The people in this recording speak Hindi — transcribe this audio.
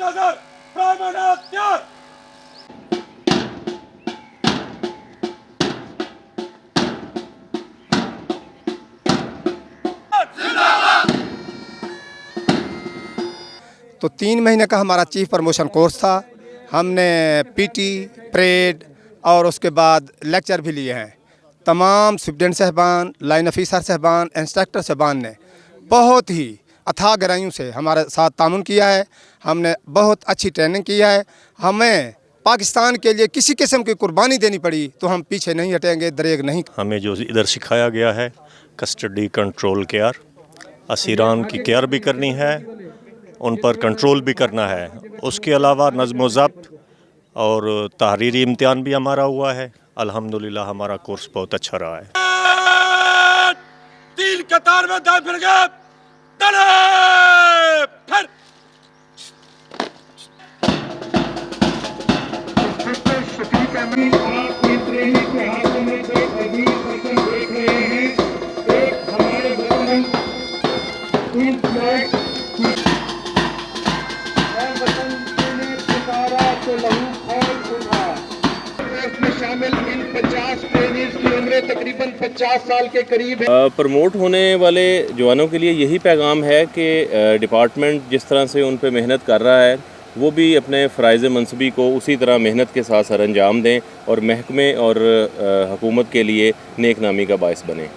तो 3 महीने का हमारा चीफ प्रमोशन कोर्स था। हमने पीटी, परेड और उसके बाद लेक्चर भी लिए हैं। तमाम सुप्रिटेंडेंट साहबान, लाइन ऑफिसर साहबान, इंस्ट्रक्टर साहबान ने बहुत ही अथाह गहराइयों से हमारे साथ तामुन किया है। हमने बहुत अच्छी ट्रेनिंग की है। हमें पाकिस्तान के लिए किसी किस्म की कुर्बानी देनी पड़ी तो हम पीछे नहीं हटेंगे, दरेग नहीं। हमें जो इधर सिखाया गया है कस्टडी, कंट्रोल, केयर, असीरान की केयर भी करनी है, उन पर कंट्रोल भी करना है। उसके अलावा नज़्म व ज़ब्त और तहरीरी इम्तिहान भी हमारा हुआ है। अल्हम्दुलिल्लाह हमारा कोर्स बहुत अच्छा रहा है। 3 कतार में दाएं फिर गए, तले फिर शफीक अमीन आप ट्रेनी के हाथों में से अजीब बर्तन देख रहे हैं। एक हमारे गवर्नमेंट वतन ने पुकारा तो लहू खौल उठा। में शामिल इन 50 ट्रेनीज की उम्र तकरीबन 50 साल के करीब है। प्रमोट होने वाले जवानों के लिए यही पैगाम है कि डिपार्टमेंट जिस तरह से उन पर मेहनत कर रहा है वो भी अपने फ़राइज़ मनसबी को उसी तरह मेहनत के साथ सर अंजाम दें और महकमे और हुकूमत के लिए नेक नामी का बायस बने।